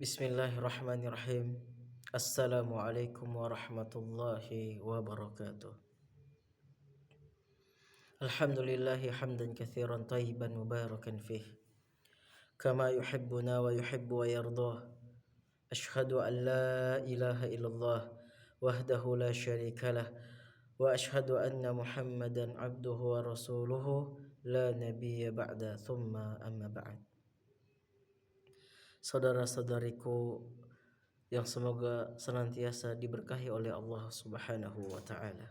Bismillahirrahmanirrahim. Assalamualaikum warahmatullahi wabarakatuh. Alhamdulillahi hamdan katsiran tayyiban mubarakan fih. Kama yuhibbuna wa yuhibbu wa yardah. Ashhadu an la ilaha illallah wahdahu la syarikalah wa ashhadu anna Muhammadan abduhu wa rasuluhu la nabiyya ba'da thumma amma ba'd. Saudara-saudariku yang semoga senantiasa diberkahi oleh Allah Subhanahu wa taala.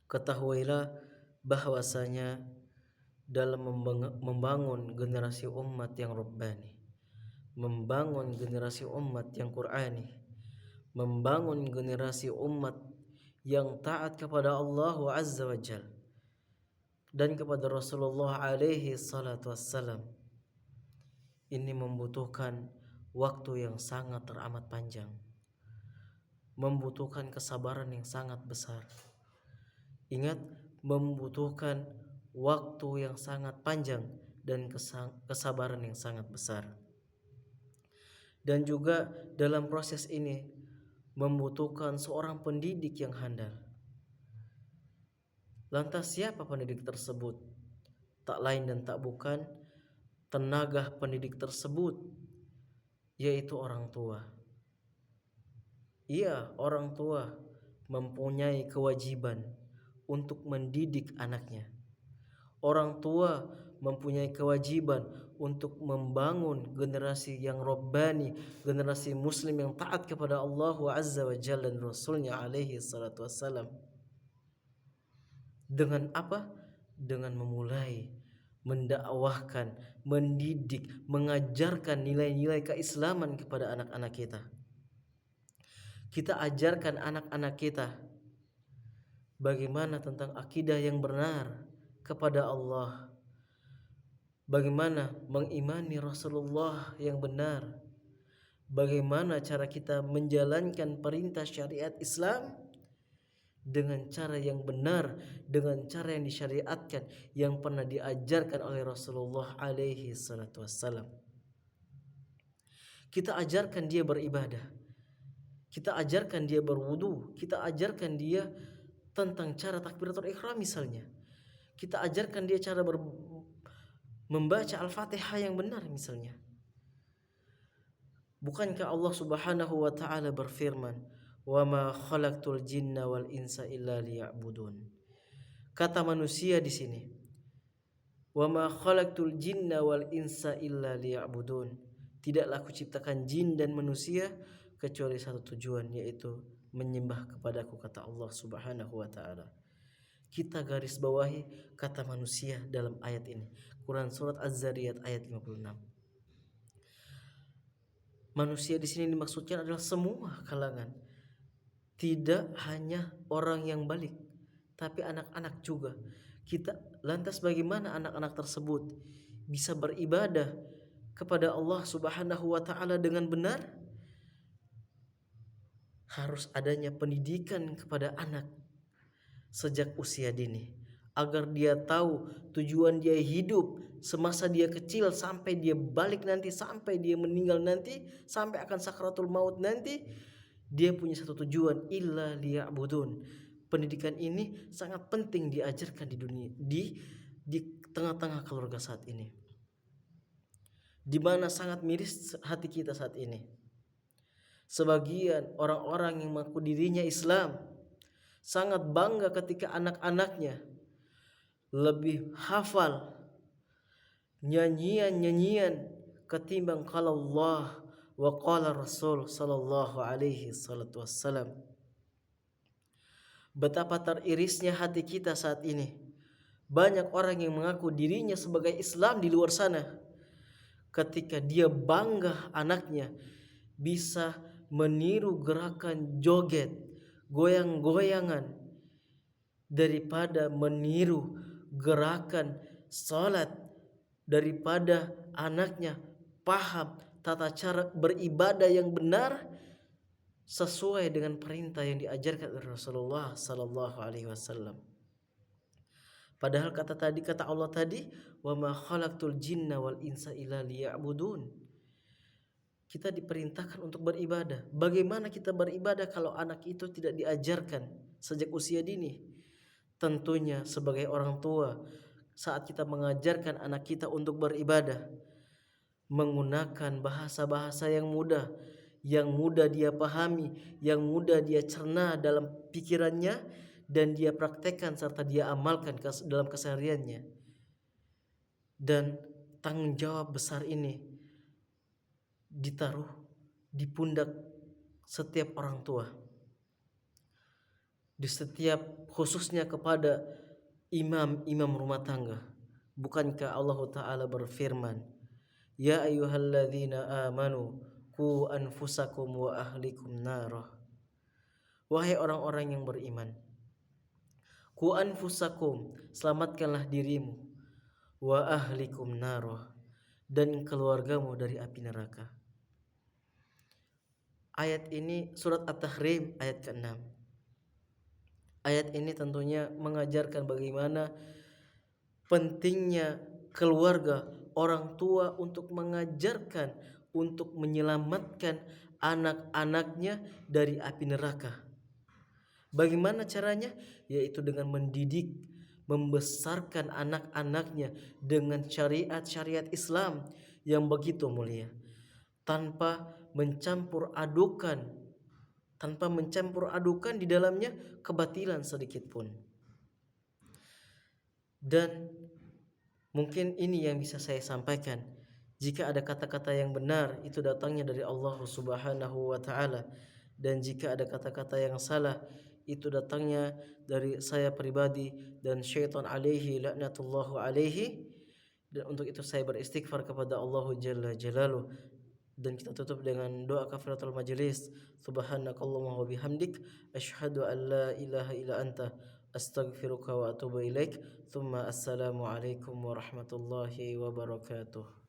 Ketahuilah bahwasanya dalam membangun generasi umat yang rabbani, membangun generasi umat yang qur'ani, membangun generasi umat yang taat kepada Allah Azza wa Jalla dan kepada Rasulullah alaihi salatu wassalam, ini membutuhkan waktu yang sangat teramat panjang, membutuhkan kesabaran yang sangat besar. Ingat, membutuhkan waktu yang sangat panjang dan kesabaran yang sangat besar. Dan juga dalam proses ini membutuhkan seorang pendidik yang handal. Lantas siapa pendidik tersebut? Tak lain dan tak bukan tenaga pendidik tersebut, yaitu orang tua. Iya, orang tua mempunyai kewajiban untuk mendidik anaknya. Orang tua mempunyai kewajiban untuk membangun generasi yang rabbani, generasi muslim yang taat kepada Allah Azza wa Jalla dan Rasulnya alaihi salatu wassalam. Dengan apa? Dengan memulai mendakwahkan, mendidik, mengajarkan nilai-nilai keislaman kepada anak-anak kita. Kita ajarkan anak-anak kita bagaimana tentang akidah yang benar kepada Allah, bagaimana mengimani Rasulullah yang benar, bagaimana cara kita menjalankan perintah syariat Islam dengan cara yang benar, dengan cara yang disyariatkan, yang pernah diajarkan oleh Rasulullah alaihi salatu wassalam. Kita ajarkan dia beribadah, kita ajarkan dia berwudu, kita ajarkan dia tentang cara takbiratul ihram misalnya, kita ajarkan dia cara membaca Al-Fatihah yang benar misalnya. Bukankah Allah Subhanahu wa taala berfirman, "Wa ma khalaqtul jinna wal insa illa liya'budun." Kata manusia di sini, "Wa ma khalaqtul jinna wal insa illa liya'budun." Tidaklah aku ciptakan jin dan manusia kecuali satu tujuan, yaitu menyembah kepadaku, kata Allah Subhanahu wa taala. Kita garis bawahi kata manusia dalam ayat ini. Quran surat Az-Zariyat ayat 56. Manusia di sini dimaksudkan adalah semua kalangan. Tidak hanya orang yang balik, tapi anak-anak juga. Lantas bagaimana anak-anak tersebut bisa beribadah kepada Allah Subhanahu wa taala dengan benar? Harus adanya pendidikan kepada anak sejak usia dini, agar dia tahu tujuan dia hidup semasa dia kecil sampai dia balik nanti, sampai dia meninggal nanti, sampai akan sakratul maut nanti, dia punya satu tujuan, illa liya'budun. Pendidikan ini sangat penting diajarkan di dunia, di tengah-tengah keluarga saat ini, di mana sangat miris hati kita saat ini. Sebagian orang-orang yang mengaku dirinya Islam sangat bangga ketika anak-anaknya lebih hafal nyanyian-nyanyian ketimbang qala Allah wa qala Rasul sallallahu alaihi salatu wassalam. Betapa teririsnya hati kita saat ini. Banyak orang yang mengaku dirinya sebagai Islam di luar sana, ketika dia bangga anaknya bisa meniru gerakan joget, goyang-goyangan, daripada meniru gerakan salat, daripada anaknya paham tata cara beribadah yang benar sesuai dengan perintah yang diajarkan oleh Rasulullah sallallahu alaihi wasallam. Padahal kata Allah tadi, wa ma khalaqtul jinna wal insa illa liya'budun. Kita diperintahkan untuk beribadah. Bagaimana kita beribadah kalau anak itu tidak diajarkan sejak usia dini? Tentunya sebagai orang tua, saat kita mengajarkan anak kita untuk beribadah, menggunakan bahasa-bahasa yang mudah dia pahami, yang mudah dia cerna dalam pikirannya, dan dia praktekkan serta dia amalkan dalam kesehariannya. Dan tanggung jawab besar ini ditaruh di pundak setiap orang tua, di setiap, khususnya kepada imam rumah tangga. Bukankah Allah Ta'ala berfirman, ya ayyuhalladzina amanu qu anfusakum wa ahlikum narah. Wahai orang-orang yang beriman, qu anfusakum, selamatkanlah dirimu, wa ahlikum narah, dan keluargamu dari api neraka. Ayat ini surat At-Tahrim ayat ke-6. Ayat ini tentunya mengajarkan bagaimana pentingnya keluarga, orang tua untuk mengajarkan, untuk menyelamatkan anak-anaknya dari api neraka. Bagaimana caranya? Yaitu dengan mendidik, membesarkan anak-anaknya dengan syariat-syariat Islam yang begitu mulia, tanpa mencampur adukan di dalamnya kebatilan sedikit pun. Dan mungkin ini yang bisa saya sampaikan. Jika ada kata-kata yang benar, itu datangnya dari Allah Subhanahu wa taala, dan jika ada kata-kata yang salah, itu datangnya dari saya pribadi dan syaitan alaihi laknatullahu alaihi. Dan untuk itu saya beristighfar kepada Allah Jalla Jalaluh. Dan kita tutup dengan doa kafaratul majelis. Subhanakallahumma wa bihamdik, asyhadu an la ilaha illa anta, astaghfiruka wa atubu ilaik. Tsumma assalamu alaikum warahmatullahi wabarakatuh.